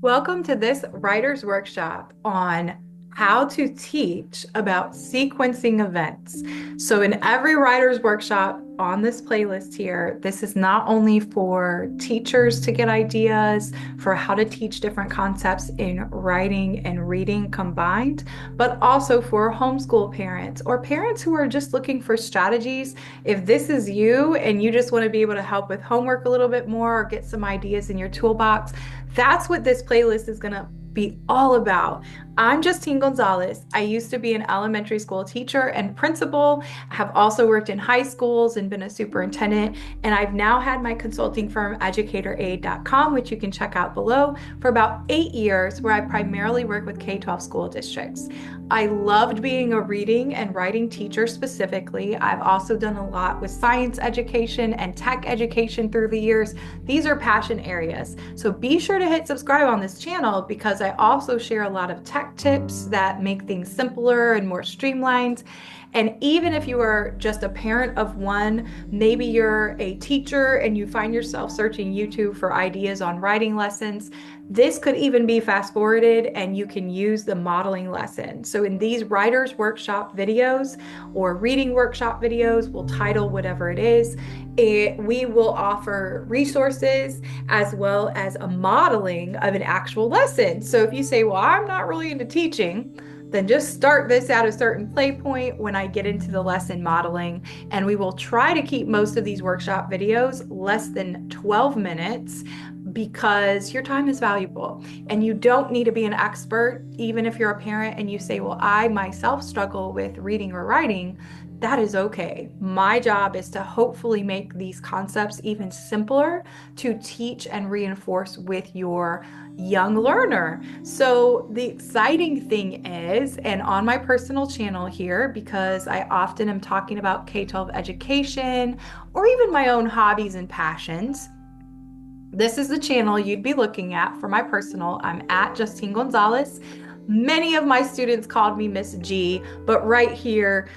Welcome to this writer's workshop on how to teach about sequencing events. So in every writer's workshop on this playlist here, this is not only for teachers to get ideas for how to teach different concepts in writing and reading combined, but also for homeschool parents or parents who are just looking for strategies. If this is you and you just want to be able to help with homework a little bit more or get some ideas in your toolbox, that's what this playlist is going to be all about. I'm Justine Gonzalez. I used to be an elementary school teacher and principal. I have also worked in high schools and been a superintendent. And I've now had my consulting firm, educatoraid.com, which you can check out below, for about 8 years, where I primarily work with K-12 school districts. I loved being a reading and writing teacher specifically. I've also done a lot with science education and tech education through the years. These are passion areas. So be sure to hit subscribe on this channel because I also share a lot of tech tips that make things simpler and more streamlined. And even if you are just a parent of one, maybe you're a teacher and you find yourself searching YouTube for ideas on writing lessons, this could even be fast forwarded and you can use the modeling lesson. So in these writers workshop videos or reading workshop videos, we'll title whatever it is, we will offer resources as well as a modeling of an actual lesson. So if you say, well, I'm not really into teaching, then just start this at a certain play point when I get into the lesson modeling. And we will try to keep most of these workshop videos less than 12 minutes because your time is valuable and you don't need to be an expert. Even if you're a parent and you say, well, I myself struggle with reading or writing, that is okay. My job is to hopefully make these concepts even simpler to teach and reinforce with your young learner. So the exciting thing is, and on my personal channel here, because I often am talking about K-12 education or even my own hobbies and passions, this is the channel you'd be looking at for my personal. I'm at Justine Gonzalez. Many of my students called me Miss G, but right here,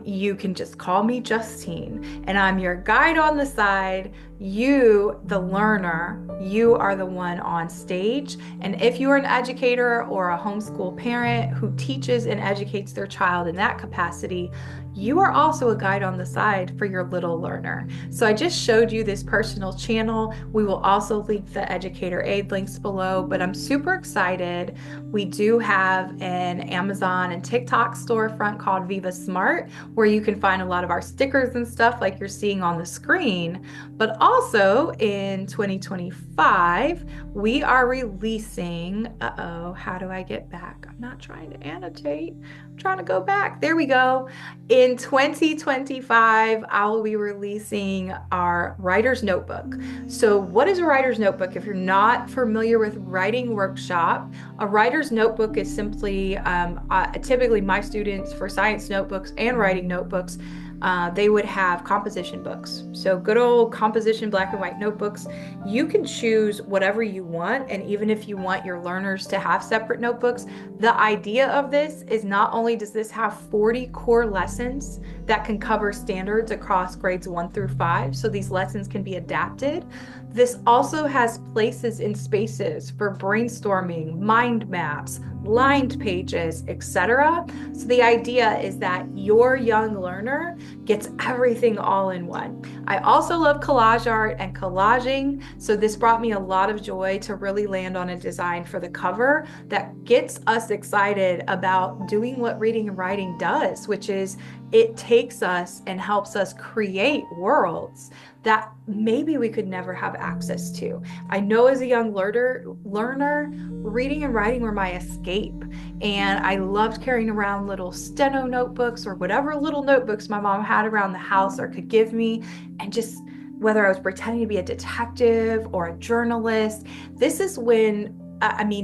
you can just call me Justine, and I'm your guide on the side. You, the learner, you are the one on stage. And if you are an educator or a homeschool parent who teaches and educates their child in that capacity, you are also a guide on the side for your little learner. So I just showed you this personal channel. We will also link the Educator Aid links below, but I'm super excited. We do have an Amazon and TikTok storefront called Viva Smart, where you can find a lot of our stickers and stuff like you're seeing on the screen. But also in 2025, we are releasing, how do I get back? I'm not trying to annotate. I'm trying to go back. There we go. In 2025, I will be releasing our writer's notebook. So what is a writer's notebook? If you're not familiar with writing workshop, a writer's notebook is simply, typically my students for science notebooks and writing notebooks, they would have composition books. So good old composition black and white notebooks. You can choose whatever you want. And even if you want your learners to have separate notebooks, the idea of this is not only does this have 40 core lessons that can cover standards across grades 1 through 5, so these lessons can be adapted. This also has places and spaces for brainstorming, mind maps, lined pages, etc. So the idea is that your young learner gets everything all in one. I also love collage art and collaging, so this brought me a lot of joy to really land on a design for the cover that gets us excited about doing what reading and writing does, which is it takes us and helps us create worlds that maybe we could never have access to. I know as a young learner, reading and writing were my escape. And I loved carrying around little steno notebooks or whatever little notebooks my mom had around the house or could give me. And just whether I was pretending to be a detective or a journalist, this is when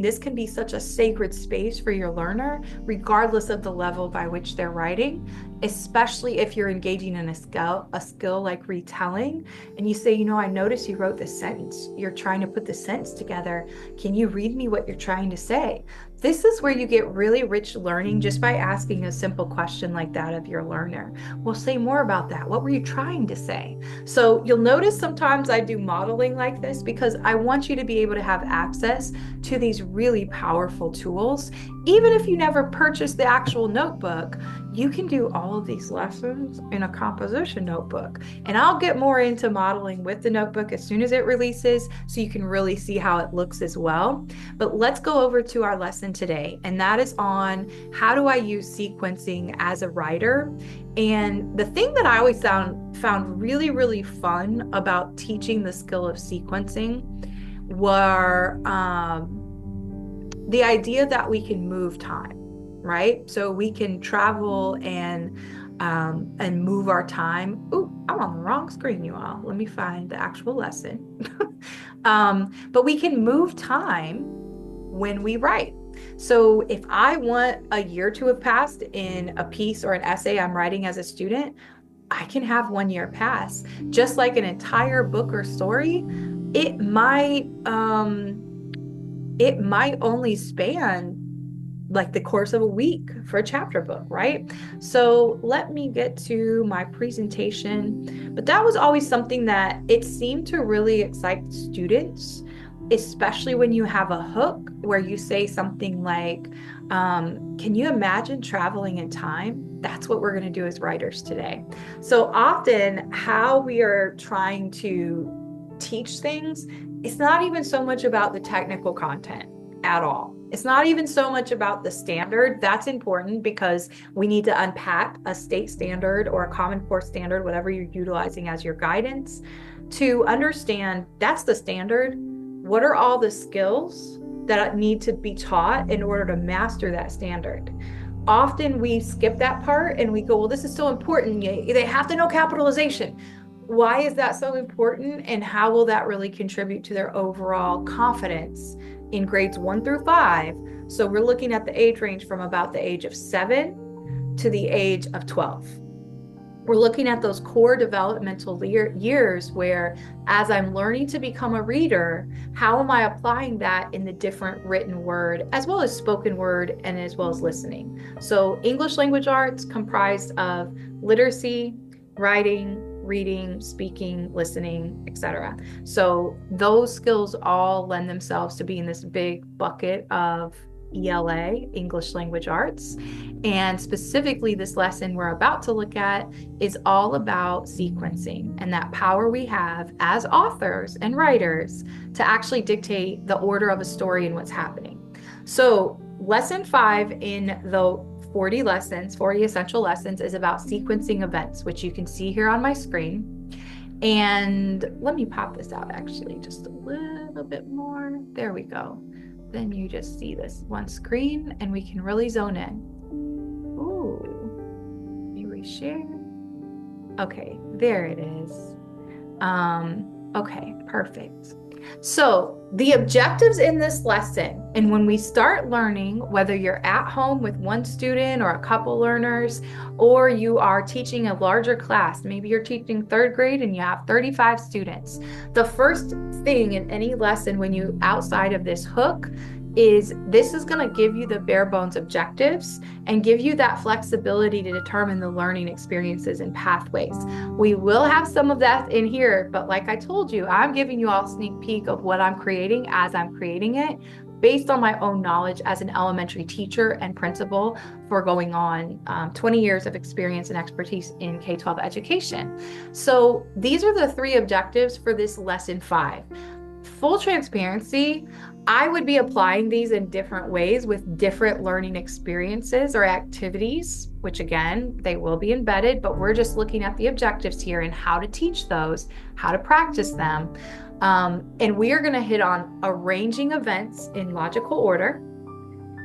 this can be such a sacred space for your learner, regardless of the level by which they're writing. especially if you're engaging in a skill like retelling, and you say, I noticed you wrote this sentence. You're trying to put the sentence together. Can you read me what you're trying to say? This is where you get really rich learning just by asking a simple question like that of your learner. Well, say more about that. What were you trying to say? So you'll notice sometimes I do modeling like this because I want you to be able to have access to these really powerful tools. Even if you never purchase the actual notebook, you can do all of these lessons in a composition notebook. And I'll get more into modeling with the notebook as soon as it releases so you can really see how it looks as well. But let's go over to our lesson today, and that is on how do I use sequencing as a writer. And the thing that I always found really, really fun about teaching the skill of sequencing were the idea that we can move time, right? So we can travel and move our time. Ooh, I'm on the wrong screen, you all. Let me find the actual lesson. But we can move time when we write. So if I want a year to have passed in a piece or an essay I'm writing as a student, I can have 1 year pass. Just like an entire book or story, it might only span like the course of a week for a chapter book, right? So let me get to my presentation. But that was always something that it seemed to really excite students, especially when you have a hook where you say something like, can you imagine traveling in time? That's what we're going to do as writers today. So often how we are trying to teach things, it's not even so much about the technical content at all. It's not even so much about the standard. That's important because we need to unpack a state standard or a Common Core standard, whatever you're utilizing as your guidance, to understand that's the standard. What are all the skills that need to be taught in order to master that standard? Often we skip that part and we go, well, this is so important. They have to know capitalization. Why is that so important? And how will that really contribute to their overall confidence in grades 1 through 5? So we're looking at the age range from about the age of 7 to the age of 12. We're looking at those core developmental years where, as I'm learning to become a reader, how am I applying that in the different written word, as well as spoken word, and as well as listening? So English language arts comprised of literacy, writing, reading, speaking, listening, etc. So those skills all lend themselves to being this big bucket of ELA, English language arts. And specifically, this lesson we're about to look at is all about sequencing and that power we have as authors and writers to actually dictate the order of a story and what's happening. So lesson 5 in the 40 essential lessons is about sequencing events, which you can see here on my screen. And let me pop this out actually just a little bit more. There we go. Then you just see this one screen and we can really zone in. Ooh, let me reshare. Okay, there it is. Okay, perfect. So the objectives in this lesson, and when we start learning, whether you're at home with one student or a couple learners, or you are teaching a larger class, maybe you're teaching 3rd grade and you have 35 students, the first thing in any lesson when you outside of this hook is this is going to give you the bare bones objectives and give you that flexibility to determine the learning experiences and pathways. We will have some of that in here, but like I told you, I'm giving you all a sneak peek of what I'm creating as I'm creating it based on my own knowledge as an elementary teacher and principal for going on 20 years of experience and expertise in K-12 education. So these are the 3 objectives for this lesson 5. Full transparency, I would be applying these in different ways with different learning experiences or activities, which again, they will be embedded, but we're just looking at the objectives here and how to teach those, how to practice them. And we are going to hit on arranging events in logical order,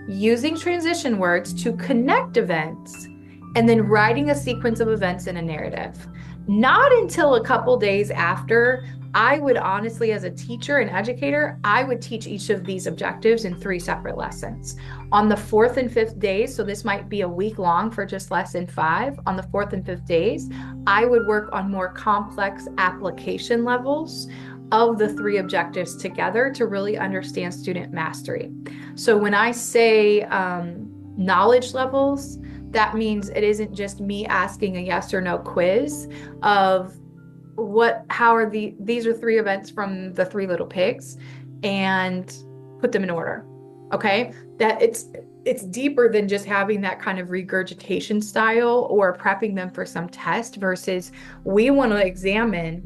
using transition words to connect events, and then writing a sequence of events in a narrative. Not until a couple days after. I would honestly, as a teacher and educator, I would teach each of these objectives in three separate lessons. On the fourth and fifth days, so this might be a week long for just lesson 5, on the fourth and fifth days, I would work on more complex application levels of the three objectives together to really understand student mastery. So when I say knowledge levels, that means it isn't just me asking a yes or no quiz of how are these are 3 events from the Three Little Pigs, and put them in order. Okay, that it's deeper than just having that kind of regurgitation style or prepping them for some test, versus we want to examine,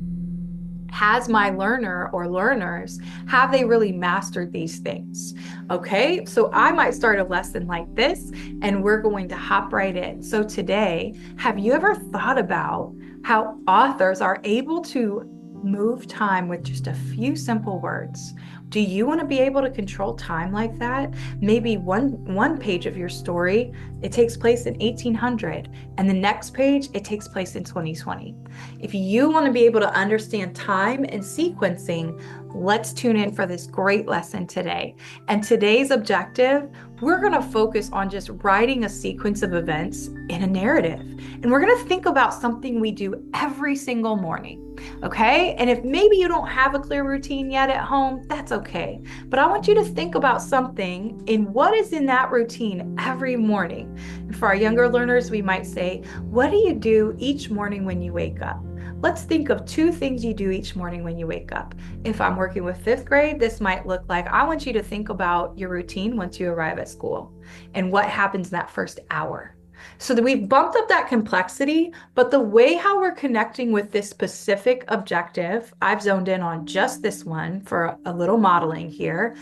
has my learner or learners, have they really mastered these things? Okay, so I might start a lesson like this and we're going to hop right in. So today, have you ever thought about how authors are able to move time with just a few simple words? Do you want to be able to control time like that? Maybe one page of your story, it takes place in 1800, and the next page, it takes place in 2020. If you want to be able to understand time and sequencing, let's tune in for this great lesson today. And today's objective, we're going to focus on just writing a sequence of events in a narrative. And we're going to think about something we do every single morning. Okay. And if maybe you don't have a clear routine yet at home, that's okay. But I want you to think about something in what is in that routine every morning. And for our younger learners, we might say, what do you do each morning when you wake up? Let's think of 2 things you do each morning when you wake up. If I'm working with 5th grade, this might look like, I want you to think about your routine once you arrive at school and what happens in that first hour. So that we've bumped up that complexity, but the way how we're connecting with this specific objective, I've zoned in on just this one for a little modeling here.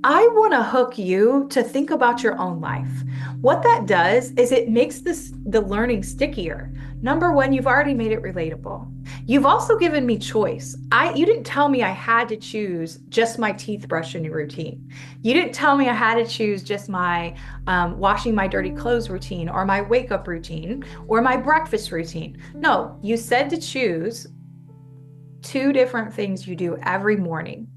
I want to hook you to think about your own life. What that does is it makes the learning stickier. Number 1, you've already made it relatable. You've also given me choice. You didn't tell me I had to choose just my teeth brushing routine. You didn't tell me I had to choose just my washing my dirty clothes routine, or my wake up routine, or my breakfast routine. No, you said to choose 2 different things you do every morning.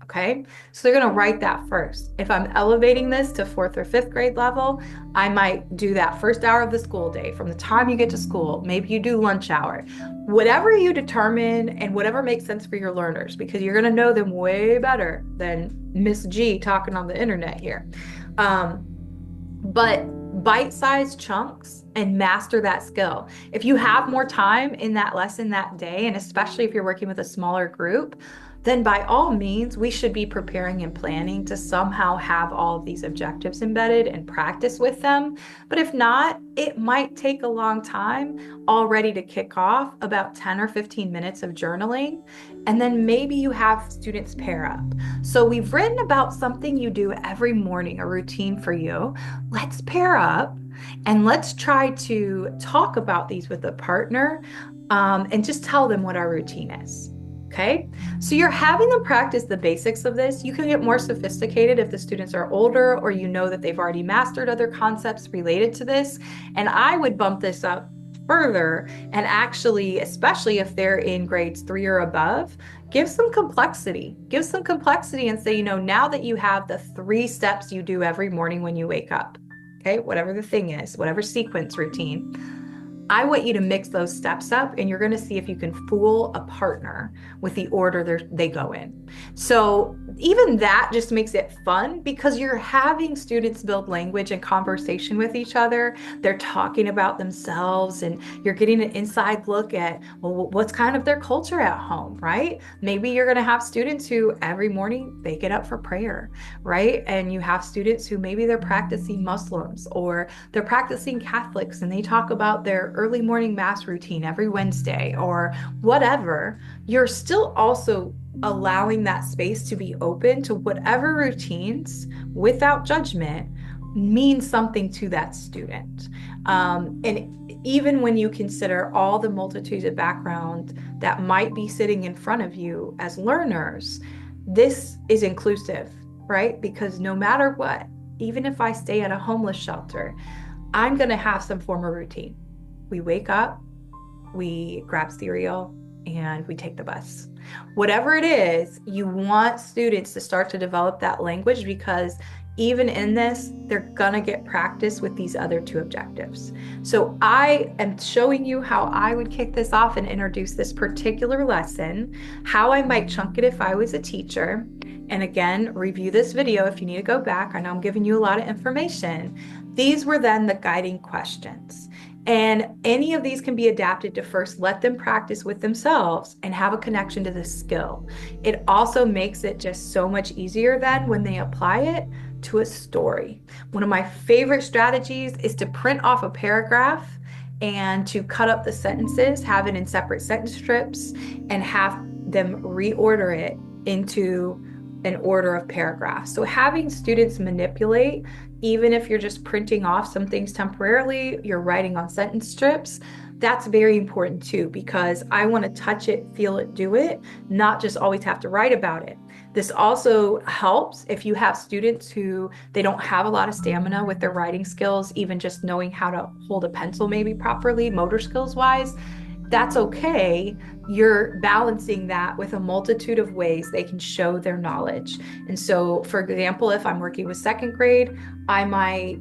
Okay, so they're going to write that first. If I'm elevating this to 4th or 5th grade level, I might do that first hour of the school day from the time you get to school. Maybe you do lunch hour, whatever you determine and whatever makes sense for your learners, because you're going to know them way better than Miss G talking on the internet here. But bite-sized chunks and master that skill. If you have more time in that lesson that day, and especially if you're working with a smaller group, then by all means, we should be preparing and planning to somehow have all of these objectives embedded and practice with them. But if not, it might take a long time already to kick off, about 10 or 15 minutes of journaling. And then maybe you have students pair up. So we've written about something you do every morning, a routine for you. Let's pair up and let's try to talk about these with a partner, and just tell them what our routine is. Okay, so you're having them practice the basics of this. You can get more sophisticated if the students are older, or you know that they've already mastered other concepts related to this. And I would bump this up further, and actually, especially if they're in grades 3 or above, give some complexity. Give some complexity and say, now that you have the 3 steps you do every morning when you wake up, okay, whatever the thing is, whatever sequence routine, I want you to mix those steps up, and you're going to see if you can fool a partner with the order they go in. So even that just makes it fun, because you're having students build language and conversation with each other. They're talking about themselves, and you're getting an inside look at, well, what's kind of their culture at home, right? Maybe you're going to have students who every morning they get up for prayer, right? And you have students who maybe they're practicing Muslims, or they're practicing Catholics, and they talk about their early morning mass routine every Wednesday, or whatever. You're still also allowing that space to be open to whatever routines, without judgment, mean something to that student. And even when you consider all the multitudes of background that might be sitting in front of you as learners, this is inclusive, right? Because no matter what, even if I stay at a homeless shelter, I'm going to have some form of routine. We wake up, we grab cereal and we take the bus. Whatever it is, you want students to start to develop that language, because even in this, they're gonna get practice with these other two objectives. So I am showing you how I would kick this off and introduce this particular lesson, how I might chunk it if I was a teacher. And again, review this video if you need to go back. I know I'm giving you a lot of information. These were then the guiding questions. And any of these can be adapted to first let them practice with themselves and have a connection to the skill. It also makes it just so much easier then when they apply it to a story. One of my favorite strategies is to print off a paragraph and to cut up the sentences, have it in separate sentence strips, and have them reorder it into an order of paragraphs. So having students manipulate, even if you're just printing off some things temporarily, you're writing on sentence strips, that's very important too, because I want to touch it, feel it, do it, not just always have to write about it. This also helps if you have students who they don't have a lot of stamina with their writing skills, even just knowing how to hold a pencil maybe properly, motor skills wise. That's okay. You're balancing that with a multitude of ways they can show their knowledge. And so, for example, if I'm working with second grade, I might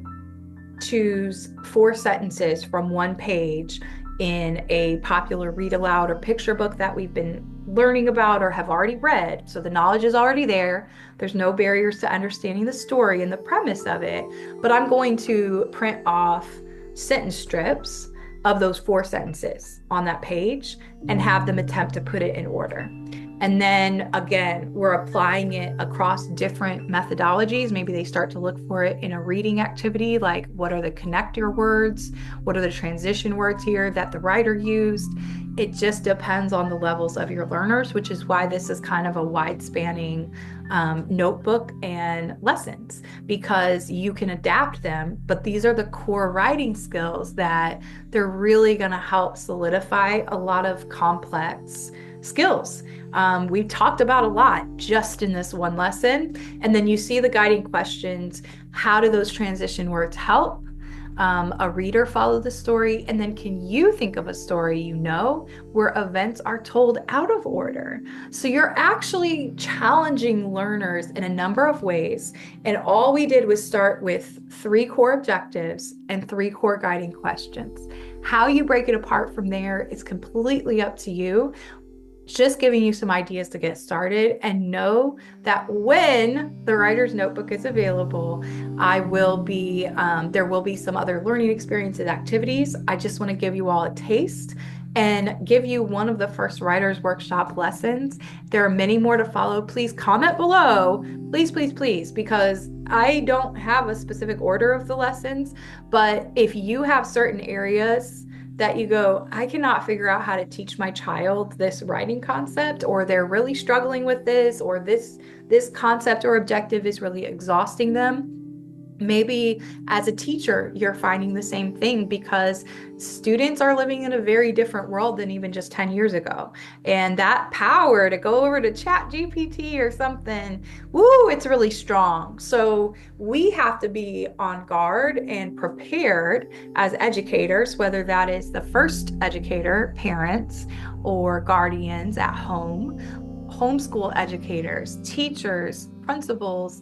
choose 4 sentences from one page in a popular read aloud or picture book that we've been learning about or have already read. So the knowledge is already there. There's no barriers to understanding the story and the premise of it. But I'm going to print off sentence strips of those 4 sentences on that page and have them attempt to put it in order. And then again, we're applying it across different methodologies. Maybe they start to look for it in a reading activity, like what are the connector words? What are the transition words here that the writer used? It just depends on the levels of your learners, which is why this is kind of a wide spanning notebook and lessons, because you can adapt them, but these are the core writing skills that they're really going to help solidify a lot of complex skills. We've talked about a lot just in this one lesson. And then you see the guiding questions. How do those transition words help a reader follow the story? And then can you think of a story where events are told out of order? So you're actually challenging learners in a number of ways. And all we did was start with 3 core objectives and 3 core guiding questions. How you break it apart from there is completely up to you. Just giving you some ideas to get started, and know that when the writer's notebook is available, I will be there will be some other learning experiences, activities. I just want to give you all a taste and give you one of the first writer's workshop lessons. There are many more to follow. Please comment below, please, please, please, because I don't have a specific order of the lessons, but if you have certain areas that you go, I cannot figure out how to teach my child this writing concept, or they're really struggling with this, or this concept or objective is really exhausting them. Maybe as a teacher, you're finding the same thing, because students are living in a very different world than even just 10 years ago. And that power to go over to Chat GPT or something, woo, it's really strong. So we have to be on guard and prepared as educators, whether that is the first educator, parents, or guardians at home, homeschool educators, teachers, principals,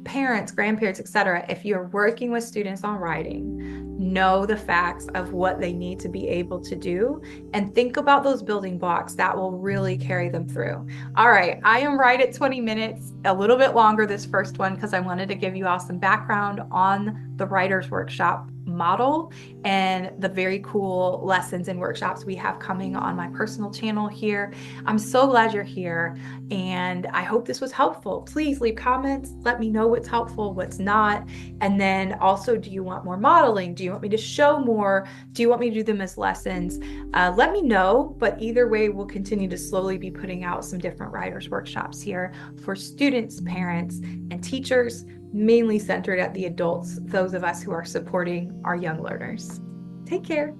parents, grandparents, etc. If you're working with students on writing, know the facts of what they need to be able to do and think about those building blocks that will really carry them through. All right, I am right at 20 minutes, a little bit longer this first one, because I wanted to give you all some background on the writer's workshop model and the very cool lessons and workshops we have coming on my personal channel here. I'm so glad you're here, and I hope this was helpful. Please leave comments, let me know what's helpful, what's not. And then also, do you want more modeling? Do you want me to show more? Do you want me to do them as lessons? Let me know, but either way, we'll continue to slowly be putting out some different writers workshops here for students, parents, and teachers, mainly centered at the adults, those of us who are supporting our young learners. Take care.